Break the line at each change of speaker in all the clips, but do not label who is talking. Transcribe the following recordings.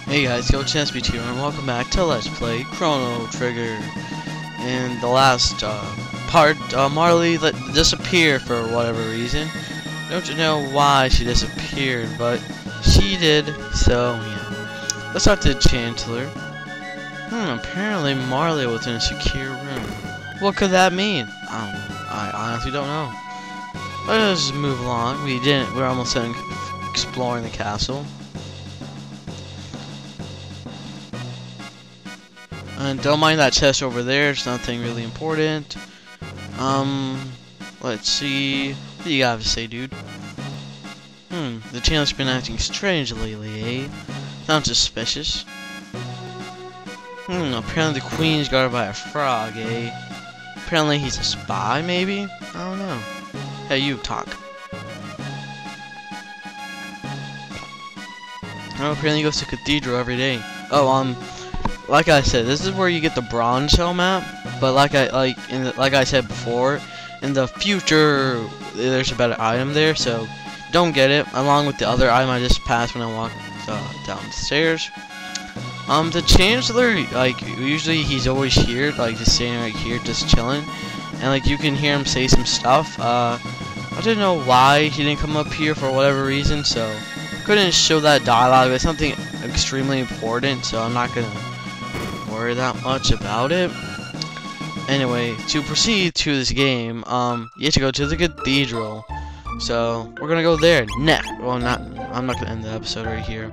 Hey guys, Coach SB here, and welcome back to Let's Play Chrono Trigger. In the last part, Marley disappeared for whatever reason. Don't know why she disappeared, but she did. So yeah, let's talk to the Chancellor. Apparently Marley was in a secure room. What could that mean? I honestly don't know. Let's just move along. We're almost done exploring the castle. And don't mind that chest over there, it's nothing really important. Let's see. What do you got to say, dude? The channel's been acting strange lately, eh? Sounds suspicious. Apparently the queen's guarded by a frog, eh? Apparently he's a spy, maybe? I don't know. Hey, you, talk. Oh, apparently he goes to Cathedral every day. Oh, like I said, this is where you get the bronze shell map. But like I said before, in the future there's a better item there, so don't get it. Along with the other item I just passed when I walked downstairs. The Chancellor, usually he's always here, just standing right here, just chilling, and you can hear him say some stuff. I didn't know why he didn't come up here for whatever reason, so couldn't show that dialogue. It's something extremely important, so I'm not gonna worry that much about it. Anyway, to proceed to this game, you have to go to the Cathedral. So we're gonna go there next. Well, I'm not gonna end the episode right here.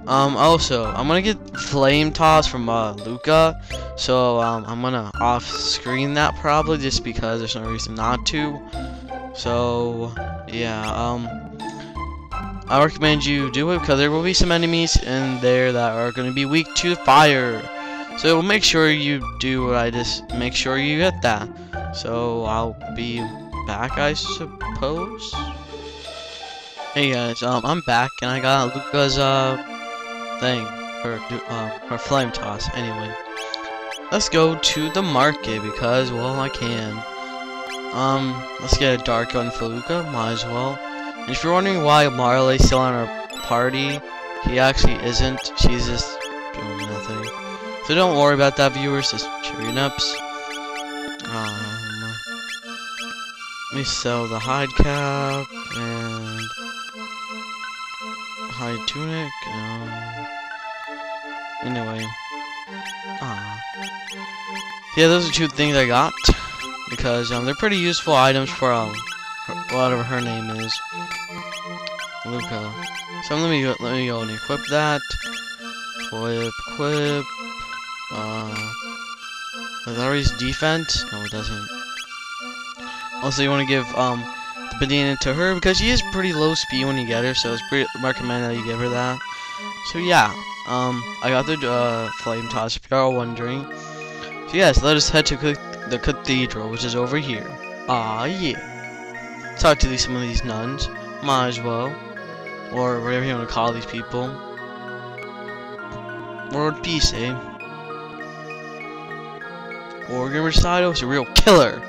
Also, I'm gonna get flame toss from Luca. So I'm gonna off screen that probably just because there's no reason not to. So yeah, I recommend you do it because there will be some enemies in there that are going to be weak to fire. So make sure you do what I just make sure you get that. So I'll be back, I suppose. Hey guys, I'm back and I got Luca's thing for flame toss. Anyway, let's go to the market because well I can. Let's get a dark gun for Luca. Might as well. And if you're wondering why Marley's still on our party, he actually isn't. She's just doing nothing. So don't worry about that, viewers. Just cheer your nups. Let me sell the hide cap and hide tunic. Anyway. Yeah, those are two things I got because they're pretty useful items for whatever her name is, Luca. So let me go and equip that. Equip. Does that raise defense? No, it doesn't. Also, you want to give the banana to her because she is pretty low speed when you get her, so it's pretty recommended that you give her that. So yeah, I got the flame toss if you are wondering. So yes, let us head to the Cathedral, which is over here. Yeah. Talk to some of these nuns, might as well, or whatever you want to call these people. World peace, eh? Organ recital is a real killer.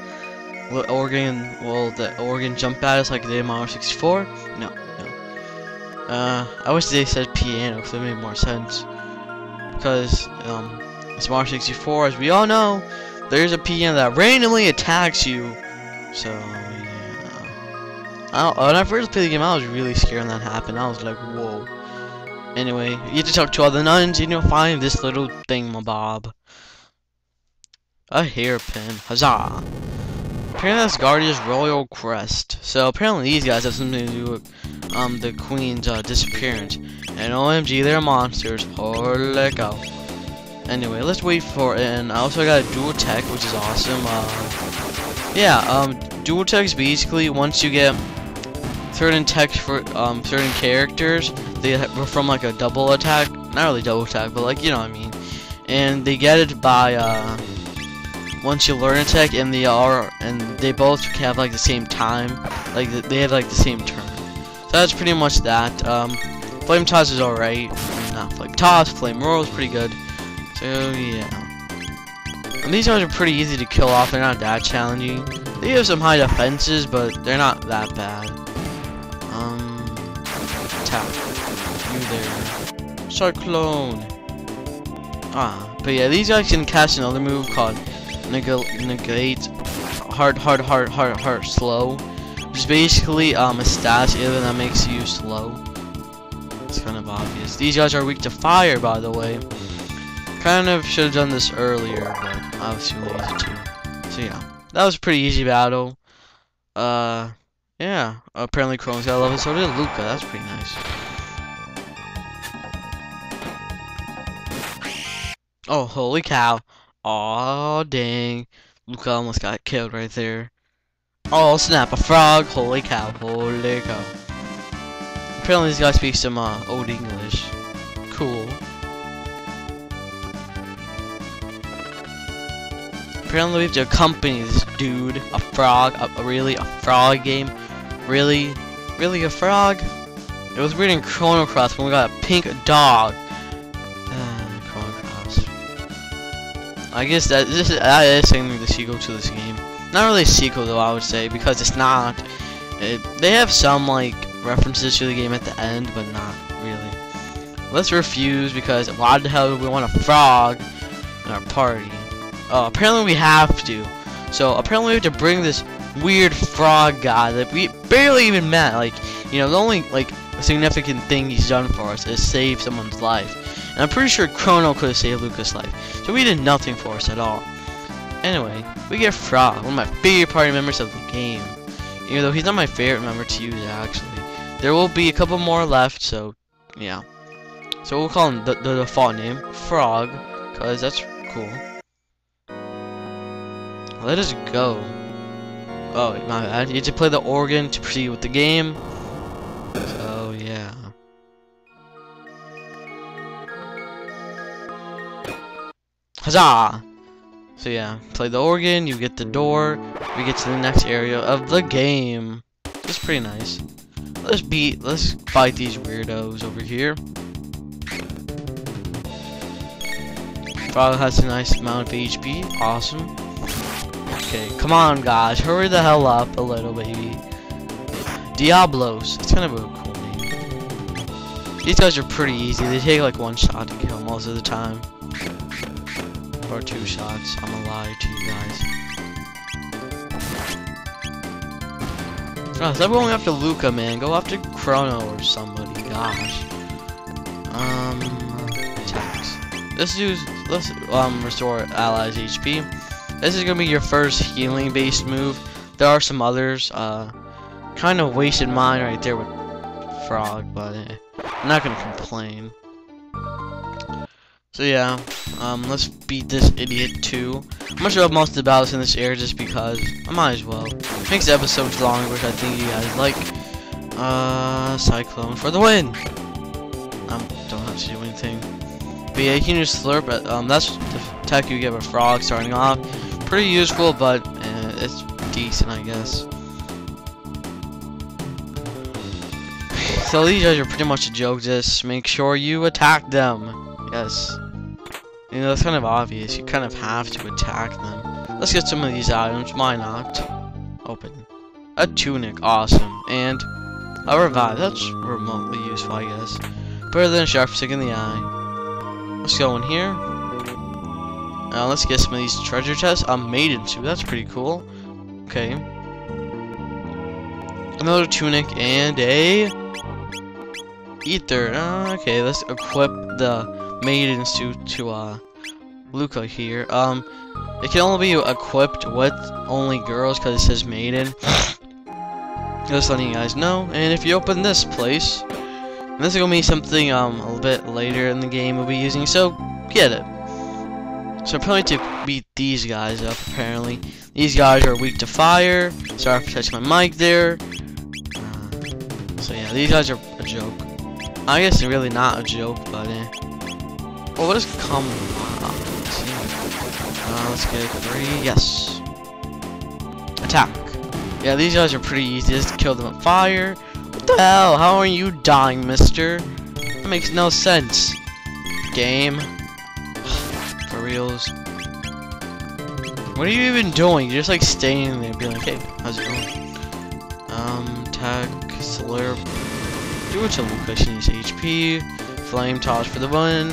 Will the organ jump at us like they did in Mario 64? No. I wish they said piano, because it made more sense. Because it's Mario 64, as we all know, there's a piano that randomly attacks you. So. When I first played the game, I was really scared when that happened. I was like, whoa. Anyway, you have to talk to all the nuns, and you'll find this little thingamabob. A hairpin. Huzzah. Apparently this Guardian's royal crest. So apparently these guys have something to do with the queen's disappearance. And OMG, they're monsters. Holy cow. Anyway, let's wait for it. And I also got a dual tech, which is awesome. Dual tech is basically once you get certain text for certain characters, they from a double attack, not really double attack, but you know what I mean. And they get it by once you learn a tech, and they both have the same time, they have the same turn. So that's pretty much that. Flame toss is alright, not flame toss, flame roll is pretty good. So yeah. And these guys are pretty easy to kill off. They're not that challenging. They have some high defenses, but they're not that bad. Attack. You there. Cyclone. But yeah, these guys can cast another move called negate hard slow, which is basically a status item that makes you slow. It's kind of obvious. These guys are weak to fire, by the way. Kind of should have done this earlier, but I was too lazy to. So yeah, that was a pretty easy battle. Yeah. Apparently Chrono's got 11, so did Luca. That's pretty nice. Oh, holy cow. Aw, dang. Luca almost got killed right there. Oh, snap. A frog. Holy cow. Holy cow. Apparently this guy speaks some old English. Cool. Apparently we have to accompany this dude. A frog. Really? A frog game? Really? Really a frog? It was weird in Chrono Cross when we got a pink dog. I guess that is something the sequel to this game. Not really a sequel though, I would say, because it's not. They have some like references to the game at the end, but not really. Let's refuse because why the hell do we want a frog in our party? Oh, apparently we have to. So apparently we have to bring this weird frog guy that we barely even met. Like, you know, the only like significant thing he's done for us is save someone's life. And I'm pretty sure Chrono could have saved Lucas' life. So he did nothing for us at all. Anyway, we get Frog, one of my favorite party members of the game. Even though he's not my favorite member to use, actually. There will be a couple more left, so yeah. So we'll call him the default name, Frog, because that's cool. Let us go. Oh, my bad. You have to play the organ to proceed with the game. So yeah. Huzzah! So yeah, play the organ, you get the door, we get to the next area of the game. It's pretty nice. Let's fight these weirdos over here. Frog has a nice amount of HP, awesome. Okay, come on guys, hurry the hell up a little, baby. Diablos, that's kind of a cool name. These guys are pretty easy, they take like one shot to kill most of the time. Or 2 shots. I'm gonna lie to you guys. Oh, stop going after Luca, man. Go after Chrono or somebody. Gosh. Attacks. Let's restore allies HP. This is gonna be your first healing based move. There are some others. Kind of wasted mine right there with Frog, but I'm not gonna complain. So yeah, let's beat this idiot too. I'm gonna show up most of the battles in this area just because I might as well. Makes the episodes longer, which I think you guys like. Cyclone for the win. Don't have to do anything. But yeah, you can just slurp at, that's the attack you get with Frog starting off. Pretty useful, but it's decent, I guess. So these guys are pretty much a joke. Just make sure you attack them. Yes. You know, it's kind of obvious. You kind of have to attack them. Let's get some of these items. Why not? Open. A tunic. Awesome. And a revive. That's remotely useful, I guess. Better than a sharp stick in the eye. Let's go in here. Now let's get some of these treasure chests. A maiden suit. That's pretty cool. Okay. Another tunic and a ether. Okay, let's equip the maiden suit to Luca here. It can only be equipped with only girls because it says maiden. Just letting you guys know. And if you open this place, and this is gonna be something a little bit later in the game we'll be using, so get it. So probably to beat these guys up. Apparently, these guys are weak to fire. Sorry for touching my mic there. So yeah, these guys are a joke. I guess they're really not a joke, but well, what is common? Let's get 3. Yes. Attack. Yeah, these guys are pretty easy. Just kill them with fire. What the hell? How are you dying, mister? That makes no sense. Game. For reals. What are you even doing? You're just like staying there being like, hey, how's it going? Attack, slurp. Do it to Luca, she needs HP. flame toss for the win.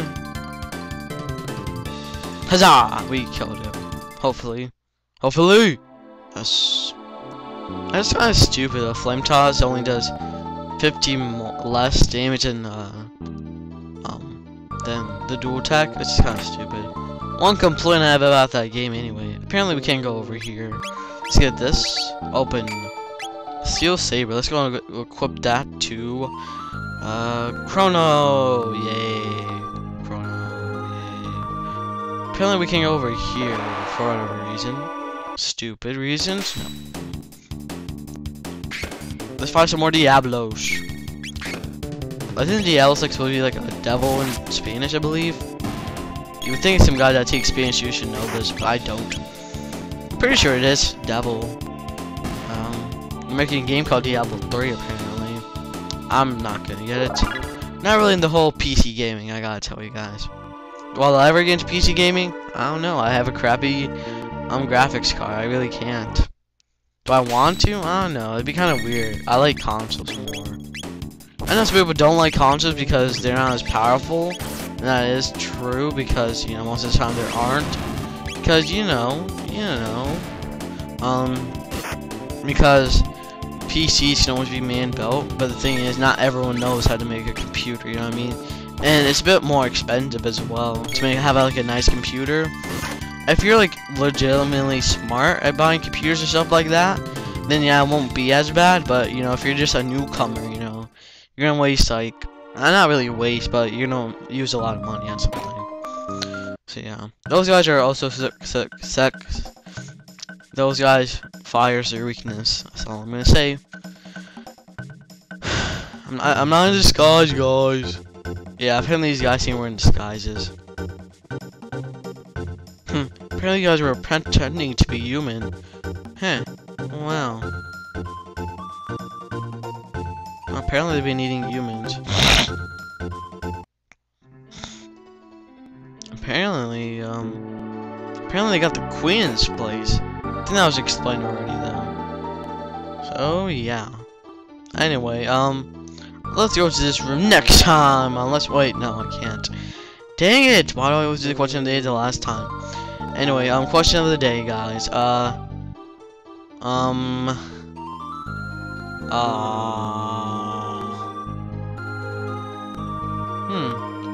Huzzah! We killed him. Hopefully. Hopefully! Yes. That's kind of stupid. A flame toss only does 50 less damage than the dual attack. It's kind of stupid. One complaint I have about that game anyway. Apparently we can't go over here. Let's get this. Open. Steel Saber. Let's go and equip that to Chrono. Yay. Chrono. Yay. Apparently we can't go over here for whatever reason. Stupid reasons. No. Let's find some more Diablos. I think Diablos like supposed to be like a devil in Spanish, I believe. You would think some guy that takes Spanish you should know this, but I don't. Pretty sure it is devil. They're making a game called Diablo 3 apparently. I'm not gonna get it. Not really in the whole PC gaming, I gotta tell you guys. Will I ever get into PC gaming? I don't know. I have a crappy graphics card. I really can't. Do I want to? I don't know. It'd be kind of weird. I like consoles more. I know some people don't like consoles because they're not as powerful. And that is true because, you know, most of the time there aren't. Because, because PCs can always be man-built. But the thing is, not everyone knows how to make a computer, you know what I mean? And it's a bit more expensive as well to have like a nice computer. If you're like legitimately smart at buying computers and stuff like that, then yeah, it won't be as bad. But you know, if you're just a newcomer, you know, you're gonna waste like, not really waste, but you know, use a lot of money on something. So yeah, those guys are also those guys fires their weakness. That's all I'm gonna say. I'm not in disguise, guys. Yeah, apparently these guys seem we're in disguises. Apparently you guys were pretending to be human. Huh. Wow. Apparently they've been eating humans. Apparently they got the queen's place. I think that was explained already though. So yeah. Anyway, let's go to this room next time. Unless wait, no, I can't. Dang it! Why do I always do the question of the day the last time? Anyway, question of the day, guys.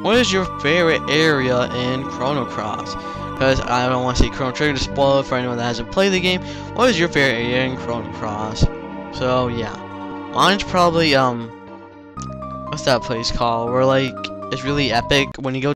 What is your favorite area in Chrono Cross? Because I don't want to see Chrono Trigger to spoil it for anyone that hasn't played the game. What is your favorite area in Chrono Cross? So yeah, mine's probably what's that place called? Where like it's really epic when you go